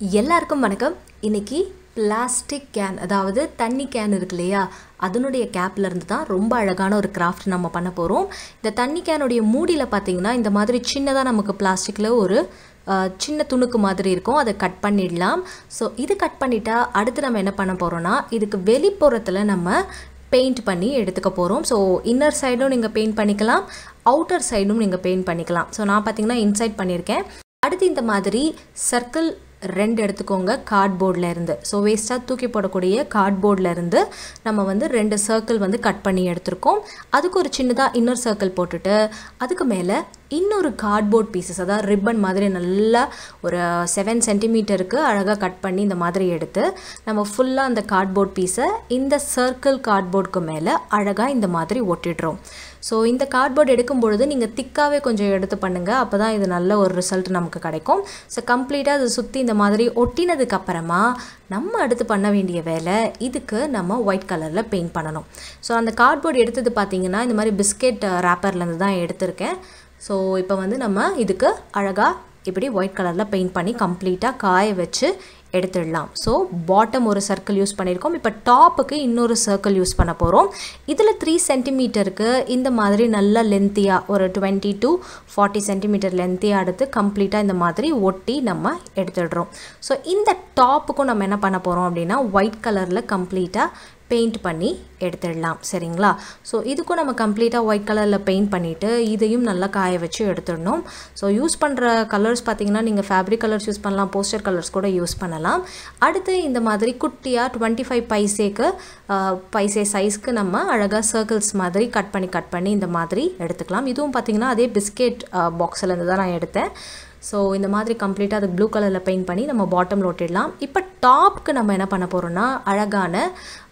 எல்லாருக்கும் வணக்கம். இன்னைக்கு பிளாஸ்டிக் கேன், அதாவது தண்ணி கேன் இருக்கு இல்லையா, அதனுடைய கேப்ல இருந்து தான் ரொம்ப அழகான ஒரு கிராஃப்ட் நம்ம பண்ண போகிறோம். இந்த தண்ணி கேனுடைய மூடியில் பார்த்தீங்கன்னா இந்த மாதிரி சின்னதாக நமக்கு பிளாஸ்டிக்கில் ஒரு சின்ன துணுக்கு மாதிரி இருக்கும். அதை கட் பண்ணிடலாம். ஸோ இது கட் பண்ணிட்டா அடுத்து நம்ம என்ன பண்ண போகிறோம்னா, இதுக்கு வெளிப்புறத்தில் நம்ம பெயிண்ட் பண்ணி எடுத்துக்க போகிறோம். ஸோ இன்னர் சைடும் நீங்கள் பெயிண்ட் பண்ணிக்கலாம், அவுட்டர் சைடும் நீங்கள் பெயிண்ட் பண்ணிக்கலாம். ஸோ நான் பார்த்தீங்கன்னா இன்சைட் பண்ணியிருக்கேன். அடுத்து இந்த மாதிரி சர்க்கிள் 2 எடுத்துக்கோங்க கார்ட்போர்டில் இருந்து. ஸோ வேஸ்ட்டாக தூக்கி போடக்கூடிய கார்ட்போர்டில் இருந்து நம்ம 2 சர்க்கிள் கட் பண்ணி எடுத்திருக்கோம். அதுக்கு ஒரு சின்னதாக இன்னொரு சர்க்கிள் போட்டுட்டு அதுக்கு மேலே இன்னொரு கார்ட்போர்ட் பீசஸ், அதாவது ரிப்பன் மாதிரி நல்லா ஒரு 7 சென்டிமீட்டருக்கு அழகாக கட் பண்ணி இந்த மாதிரி எடுத்து நம்ம ஃபுல்லாக அந்த கார்ட்போர்ட் பீஸை இந்த சர்க்கிள் கார்ட்போர்டுக்கு மேலே அழகாக இந்த மாதிரி ஒட்டிடுறோம். ஸோ இந்த கார்ட்போர்ட் எடுக்கும் பொழுது நீங்கள் திக்காகவே கொஞ்சம் எடுத்து பண்ணுங்கள், அப்போ தான் இது நல்ல ஒரு ரிசல்ட் நமக்கு கிடைக்கும். ஸோ கம்ப்ளீட்டாக அதை சுற்றி இந்த மாதிரி ஒட்டினதுக்கப்புறமா நம்ம அடுத்து பண்ண வேண்டிய வேலை, இதுக்கு நம்ம ஒயிட் கலரில் பெயிண்ட் பண்ணணும். ஸோ அந்த கார்ட்போர்ட் எடுத்தது பார்த்திங்கன்னா இந்த மாதிரி பிஸ்கெட் ரேப்பர்லேருந்து தான் எடுத்திருக்கேன். ஸோ இப்போ நம்ம இதுக்கு அழகாக இப்படி ஒயிட் கலரில் பெயிண்ட் பண்ணி கம்ப்ளீட்டாக காய வச்சு எடுத்துடலாம். ஸோ பாட்டம் ஒரு சர்க்கிள் யூஸ் பண்ணியிருக்கோம். இப்போ டாப்புக்கு இன்னொரு சர்க்கிள் யூஸ் பண்ண போகிறோம். இதில் 3 சென்டிமீட்டருக்கு இந்த மாதிரி நல்ல லென்த்தியாக ஒரு 20 to 40 சென்டிமீட்டர் லென்த்தியாக எடுத்து கம்ப்ளீட்டாக இந்த மாதிரி ஒட்டி நம்ம எடுத்துடுறோம். ஸோ இந்த டாப்புக்கும் நம்ம என்ன பண்ண போகிறோம் அப்படின்னா ஒயிட் கலரில் கம்ப்ளீட்டாக பெயிண்ட் பண்ணி எடுத்துடலாம். சரிங்களா? ஸோ இதுக்கும் நம்ம கம்ப்ளீட்டாக ஒயிட் கலரில் பெயிண்ட் பண்ணிவிட்டு இதையும் நல்லா காய வச்சு எடுத்துடணும். ஸோ யூஸ் பண்ணுற கலர்ஸ் பார்த்திங்கன்னா நீங்கள் ஃபேப்ரிக் கலர்ஸ் யூஸ் பண்ணலாம், போஸ்டர் கலர்ஸ் கூட யூஸ் பண்ணலாம். அடுத்து இந்த மாதிரி குட்டியாக 25 பைசே சைஸ்க்கு நம்ம அழகாக சர்க்கிள்ஸ் மாதிரி கட் பண்ணி இந்த மாதிரி எடுத்துக்கலாம். இதுவும் பார்த்திங்கன்னா அதே பிஸ்கெட் பாக்ஸில் இருந்து தான் நான் எடுத்தேன். ஸோ இந்த மாதிரி கம்ப்ளீட்டாக அது ப்ளூ கலரில் பெயிண்ட் பண்ணி நம்ம பாட்டமில் ஒட்டிடலாம். இப்போ டாப்க்கு நம்ம என்ன பண்ண போகிறோம்னா அழகான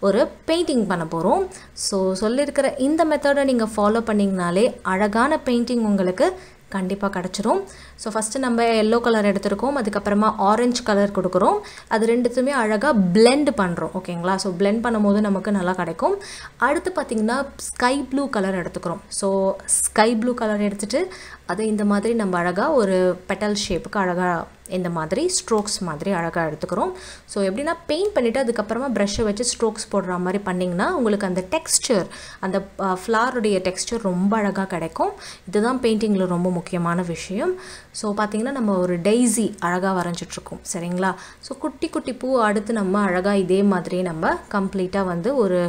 ஒரு பெயிண்டிங் பண்ண போகிறோம். ஸோ சொல்லியிருக்கிற இந்த மெத்தடை நீங்கள் ஃபாலோ பண்ணிங்கனாலே அழகான பெயிண்டிங் உங்களுக்கு கண்டிப்பாக கிடச்சிரும். ஸோ ஃபஸ்ட்டு நம்ம எல்லோ கலர் எடுத்துருக்கோம், அதுக்கப்புறமா ஆரஞ்சு கலர் கொடுக்குறோம். அது ரெண்டுத்துமே அழகாக பிளெண்ட் பண்ணுறோம். ஓகேங்களா? ஸோ பிளெண்ட் பண்ணும்போது நமக்கு நல்லா கிடைக்கும். அடுத்து பார்த்திங்கன்னா ஸ்கை ப்ளூ கலர் எடுத்துக்கிறோம். ஸோ ஸ்கை ப்ளூ கலர் எடுத்துகிட்டு அதை இந்த மாதிரி நம்ம அழகாக ஒரு பெட்டல் ஷேப்புக்கு அழகாக இந்த மாதிரி ஸ்ட்ரோக்ஸ் மாதிரி அழகாக எடுத்துக்கிறோம். ஸோ எப்படின்னா பெயிண்ட் பண்ணிவிட்டு அதுக்கப்புறமா ப்ரஷ்ஷை வச்சு ஸ்ட்ரோக்ஸ் போடுற மாதிரி பண்ணிங்கன்னா உங்களுக்கு அந்த டெக்ஸ்சர், அந்த ஃப்ளாருடைய டெக்ஸ்சர் ரொம்ப அழகாக கிடைக்கும். இதுதான் பெயிண்டிங்கில் ரொம்ப முக்கியமான விஷயம். ஸோ பார்த்திங்கன்னா நம்ம ஒரு டெய்ஸி அழகாக வரைஞ்சிட்ருக்கோம். சரிங்களா? ஸோ குட்டி குட்டி பூ அடுத்து நம்ம அழகாக இதே மாதிரி நம்ம கம்ப்ளீட்டாக ஒரு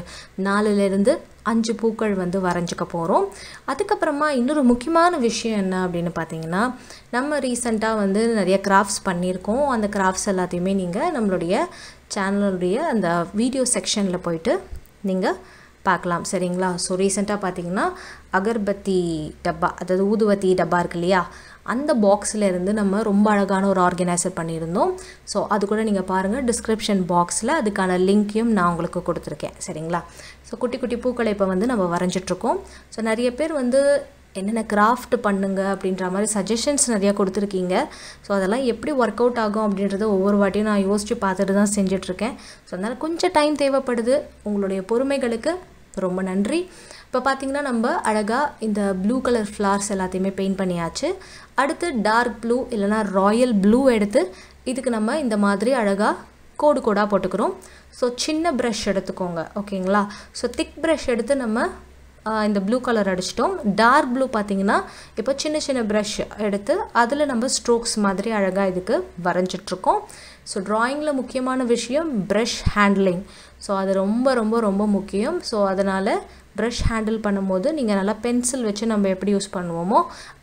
4லேருந்து 5 பூக்கள் வரைஞ்சிக்க போகிறோம். அதுக்கப்புறமா இன்னொரு முக்கியமான விஷயம் என்ன அப்படின்னு பார்த்தீங்கன்னா, நம்ம ரீசெண்டாக நிறைய கிராஃப்ட்ஸ் பண்ணியிருக்கோம். அந்த கிராஃப்ட்ஸ் எல்லாத்தையுமே நீங்கள் நம்மளுடைய சேனலுடைய அந்த வீடியோ செக்ஷனில் போயிட்டு நீங்கள் பார்க்கலாம். சரிங்களா? ஸோ ரீசெண்டாக பார்த்தீங்கன்னா அகர்பத்தி டப்பா, அதாவது ஊதுவத்தி டப்பா இருக்கு இல்லையா, அந்த பாக்ஸில் இருந்து நம்ம ரொம்ப அழகான ஒரு ஆர்கனைசர் பண்ணியிருந்தோம். ஸோ அது கூட நீங்கள் பாருங்கள், டிஸ்கிரிப்ஷன் பாக்ஸில் அதுக்கான லிங்க்கையும் நான் உங்களுக்கு கொடுத்துருக்கேன். சரிங்களா? ஸோ குட்டி குட்டி பூக்களை இப்போ நம்ம வரைஞ்சிட்ருக்கோம். ஸோ நிறைய பேர் என்னென்ன கிராஃப்ட் பண்ணுங்க அப்படின்ற மாதிரி சஜஷன்ஸ் நிறையா கொடுத்துருக்கீங்க. ஸோ அதெல்லாம் எப்படி ஒர்க் அவுட் ஆகும் அப்படின்றத ஒவ்வொரு வாட்டியும் நான் யோசித்து பார்த்துட்டு தான் செஞ்சிட்ருக்கேன். ஸோ அதனால் கொஞ்சம் டைம் தேவைப்படுது. உங்களுடைய பொறுமைகளுக்கு ரொம்ப நன்றி. இப்போ பார்த்திங்கன்னா நம்ம அழகாக இந்த ப்ளூ கலர் ஃப்ளார்ஸ் எல்லாத்தையுமே பெயிண்ட் பண்ணியாச்சு. அடுத்து டார்க் ப்ளூ இல்லைனா ராயல் ப்ளூ எடுத்து இதுக்கு நம்ம இந்த மாதிரி அழகாக கோடு கோடாக போட்டுக்கிறோம். ஸோ சின்ன ப்ரஷ் எடுத்துக்கோங்க. ஓகேங்களா? ஸோ திக் ப்ரஷ் எடுத்து நம்ம இந்த ப்ளூ கலர் அடிச்சிட்டோம். டார்க் ப்ளூ பார்த்திங்கன்னா இப்போ சின்ன சின்ன ப்ரஷ் எடுத்து அதில் நம்ம ஸ்ட்ரோக்ஸ் மாதிரி அழகாக இதுக்கு வரைஞ்சிட்ருக்கோம். ஸோ ட்ராயிங்கில் முக்கியமான விஷயம் ப்ரஷ் ஹேண்ட்லிங். ஸோ அது ரொம்ப ரொம்ப ரொம்ப முக்கியம். ஸோ அதனால் ப்ரஷ் ஹேண்டில் பண்ணும்போது நீங்கள் நல்லா பென்சில் வச்சு நம்ம எப்படி யூஸ் பண்ணுவோமோ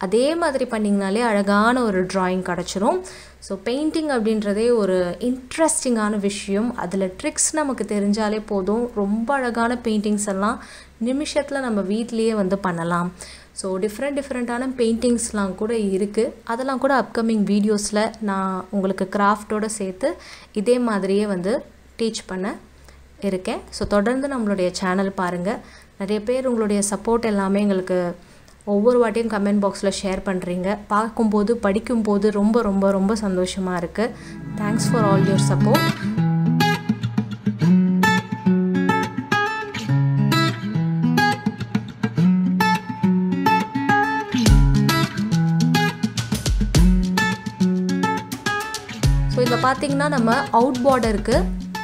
அதே மாதிரி பண்ணிங்கனாலே அழகான ஒரு ட்ராயிங் கிடச்சிரும். ஸோ பெயிண்டிங் அப்படின்றதே ஒரு இன்ட்ரெஸ்டிங்கான விஷயம். அதில் ட்ரிக்ஸ் நமக்கு தெரிஞ்சாலே போதும், ரொம்ப அழகான பெயிண்டிங்ஸ் எல்லாம் நிமிஷத்தில் நம்ம வீட்லேயே பண்ணலாம். ஸோ டிஃப்ரெண்ட்டான பெயிண்டிங்ஸ்லாம் கூட இருக்குது. அதெல்லாம் கூட அப்கமிங் வீடியோஸில் நான் உங்களுக்கு கிராஃப்டோடு சேர்த்து இதே மாதிரியே டீச் பண்ண இருக்கேன். ஸோ தொடர்ந்து நம்மளுடைய சேனல் பாருங்கள். நிறைய பேர் உங்களுடைய சப்போர்ட் எல்லாமே எங்களுக்கு ஒவ்வொரு வாட்டியும் கமெண்ட் பாக்ஸில் ஷேர் பண்ணுறீங்க. பார்க்கும்போது படிக்கும்போது ரொம்ப ரொம்ப ரொம்ப சந்தோஷமாக இருக்குது. Thanks for all your support. So இதில் பார்த்தீங்கன்னா நம்ம அவுட் பார்டருக்கு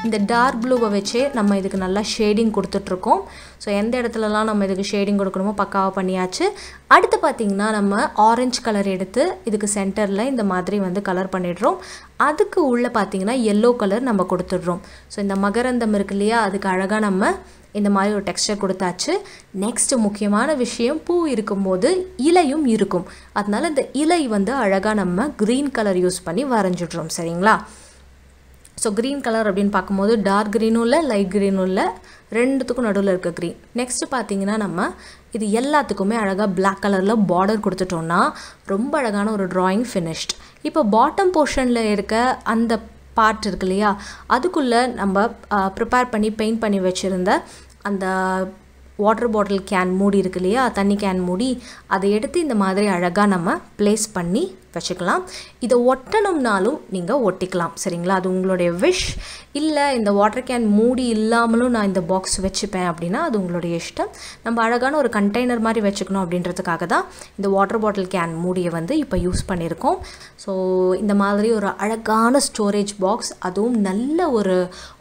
இந்த டார்க் ப்ளூவை வச்சு நம்ம இதுக்கு நல்லா ஷேடிங் கொடுத்துட்ருக்கோம். ஸோ எந்த இடத்துலலாம் நம்ம இதுக்கு ஷேடிங் கொடுக்கணுமோ பக்காவாக பண்ணியாச்சு. அடுத்து பார்த்திங்கன்னா நம்ம ஆரஞ்சு கலர் எடுத்து இதுக்கு சென்டரில் இந்த மாதிரி வந்து கலர் பண்ணிடுறோம். அதுக்கு உள்ளே பார்த்திங்கன்னா எல்லோ கலர் நம்ம கொடுத்துட்றோம். ஸோ இந்த மகரந்தம் இருக்கு இல்லையா, அதுக்கு அழகாக நம்ம இந்த மாதிரி ஒரு டெக்ஸ்டர் கொடுத்தாச்சு. நெக்ஸ்ட் முக்கியமான விஷயம், பூ இருக்கும்போது இலையும் இருக்கும். அதனால இந்த இலை வந்து அழகாக நம்ம க்ரீன் கலர் யூஸ் பண்ணி வரைஞ்சிட்றோம். சரிங்களா? ஸோ க்ரீன் கலர் அப்படின்னு பார்க்கும்போது டார்க் க்ரீனும் இல்லை, லைட் க்ரீனும் இல்லை, ரெண்டுத்துக்கும் நடுவில் இருக்க க்ரீன். நெக்ஸ்ட்டு பார்த்திங்கன்னா நம்ம இது எல்லாத்துக்குமே அழகாக பிளாக் கலரில் பார்டர் கொடுத்துட்டோன்னா ரொம்ப அழகான ஒரு ட்ராயிங் ஃபினிஷ்ட். இப்போ பாட்டம் போர்ஷனில் இருக்க அந்த பார்ட் இருக்கு இல்லையா, அதுக்குள்ளே நம்ம ப்ரிப்பேர் பண்ணி பெயிண்ட் பண்ணி வச்சுருந்த அந்த வாட்டர் பாட்டில் கேன் மூடி இருக்கு இல்லையா, தண்ணி கேன் மூடி, அதை எடுத்து இந்த மாதிரி அழகாக நம்ம ப்ளேஸ் பண்ணி வச்சுக்கலாம். இதை ஒட்டணும்னாலும் நீங்கள் ஒட்டிக்கலாம். சரிங்களா? அது உங்களுடைய விஷ். இல்லை இந்த வாட்டர் கேன் மூடி இல்லாமலும் நான் இந்த பாக்ஸ் வச்சுப்பேன் அப்படின்னா அது உங்களுடைய இஷ்டம். நம்ம அழகான ஒரு கண்டெய்னர் மாதிரி வச்சுக்கணும் அப்படின்றதுக்காக தான் இந்த வாட்டர் பாட்டில் கேன் மூடியை வந்து இப்போ யூஸ் பண்ணியிருக்கோம். ஸோ இந்த மாதிரி ஒரு அழகான ஸ்டோரேஜ் பாக்ஸ், அதுவும் நல்ல ஒரு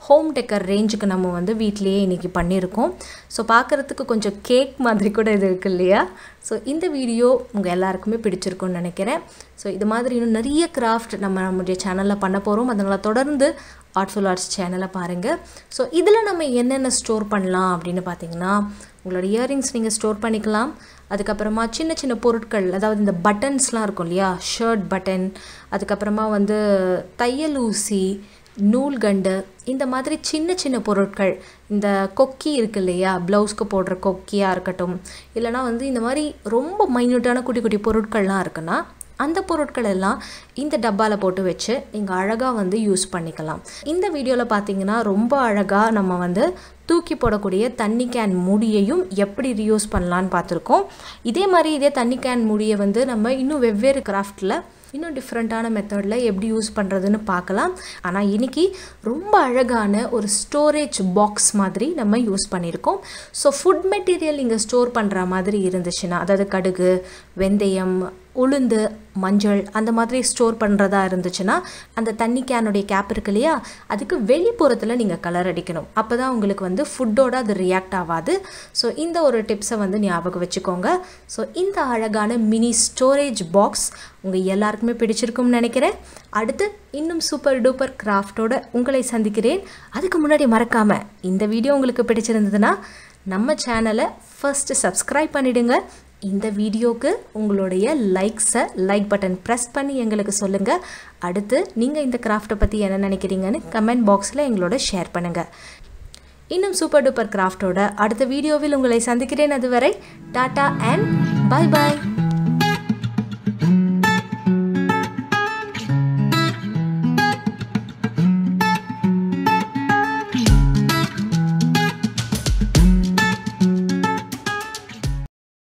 ஹோம் டெக்கர் ரேஞ்சுக்கு நம்ம வந்து வீட்டிலேயே இன்றைக்கி பண்ணியிருக்கோம். ஸோ பார்க்குறதுக்கு கொஞ்சம் கேக் மாதிரி கூட இது இருக்குது இல்லையா? ஸோ இந்த வீடியோ உங்கள் எல்லாருக்குமே பிடிச்சிருக்குன்னு நினைக்கிறேன். ஸோ இது மாதிரி இன்னும் நிறைய கிராஃப்ட் நம்மளுடைய சேனலில் பண்ண போகிறோம். அதனால் தொடர்ந்து ஆர்ட்ஃபுல் ஆர்ட்ஸ் சேனலை பாருங்கள். ஸோ இதில் நம்ம என்னென்ன ஸ்டோர் பண்ணலாம் அப்படின்னு பார்த்தீங்கன்னா, உங்களோட இயரிங்ஸ் நீங்கள் ஸ்டோர் பண்ணிக்கலாம். அதுக்கப்புறமா சின்ன சின்ன பொருட்கள், அதாவது இந்த பட்டன்ஸ்லாம் இருக்கும் இல்லையா, ஷர்ட் பட்டன், அதுக்கப்புறமா வந்து தையல் ஊசி, நூல்கண்டு, இந்த மாதிரி சின்ன சின்ன பொருட்கள், இந்த கொக்கி இருக்கு இல்லையா, ப்ளவுஸ்க்கு போடுற கொக்கியாக இருக்கட்டும், இல்லைனா வந்து இந்த மாதிரி ரொம்ப மைன்யூட்டான குட்டி குட்டி பொருட்கள்லாம் இருக்குன்னா அந்த பொருட்கள் எல்லாம் இந்த டப்பாவில் போட்டு வச்சு நீங்கள் அழகாக வந்து யூஸ் பண்ணிக்கலாம். இந்த வீடியோவில் பார்த்தீங்கன்னா ரொம்ப அழகாக நம்ம வந்து தூக்கி போடக்கூடிய தண்ணி கேன் மூடியையும் எப்படி ரீயூஸ் பண்ணலான்னு பார்த்துருக்கோம். இதே மாதிரி இதே தண்ணி கேன் மூடியை வந்து நம்ம இன்னும் வெவ்வேறு கிராஃப்டில் இன்னும் டிஃப்ரெண்ட்டான மெத்தடில் எப்படி யூஸ் பண்ணுறதுன்னு பார்க்கலாம். ஆனால் இன்றைக்கி ரொம்ப அழகான ஒரு ஸ்டோரேஜ் பாக்ஸ் மாதிரி நம்ம யூஸ் பண்ணியிருக்கோம். ஸோ ஃபுட் மெட்டீரியல் இங்கே ஸ்டோர் பண்ணுற மாதிரி இருந்துச்சுன்னா, அதாவது கடுகு, வெந்தயம், உளுந்து, மஞ்சள் அந்த மாதிரி ஸ்டோர் பண்ணுறதா இருந்துச்சுன்னா அந்த தண்ணி கேனுடைய கேப் இருக்கு இல்லையா, அதுக்கு வெளிப்புறத்தில் நீங்கள் கலர் அடிக்கணும். அப்போ தான் உங்களுக்கு வந்து ஃபுட்டோட அது ரியாக்ட் ஆகாது. ஸோ இந்த ஒரு டிப்ஸை வந்து ஞாபகம் வச்சுக்கோங்க. ஸோ இந்த அழகான மினி ஸ்டோரேஜ் பாக்ஸ் உங்கள் எல்லாருக்குமே பிடிச்சிருக்கும்னு நினைக்கிறேன். அடுத்து இன்னும் சூப்பர் டூப்பர் கிராஃப்டோட உங்களை சந்திக்கிறேன். அதுக்கு முன்னாடி மறக்காமல் இந்த வீடியோ உங்களுக்கு பிடிச்சிருந்ததுன்னா நம்ம சேனலை ஃபர்ஸ்ட்டு சப்ஸ்கிரைப் பண்ணிவிடுங்க. இந்த வீடியோக்கு உங்களுடைய லைக் பட்டன் ப்ரெஸ் பண்ணி எங்களுக்கு சொல்லுங்கள். அடுத்து நீங்கள் இந்த கிராஃப்டை பற்றி என்ன நினைக்கிறீங்கன்னு கமெண்ட் பாக்ஸில் எங்களோட ஷேர் பண்ணுங்கள். இன்னும் சூப்பர் டூப்பர் கிராஃப்டோட அடுத்த வீடியோவில் உங்களை சந்திக்கிறேன். அதுவரை டாடா அண்ட் பை பாய்.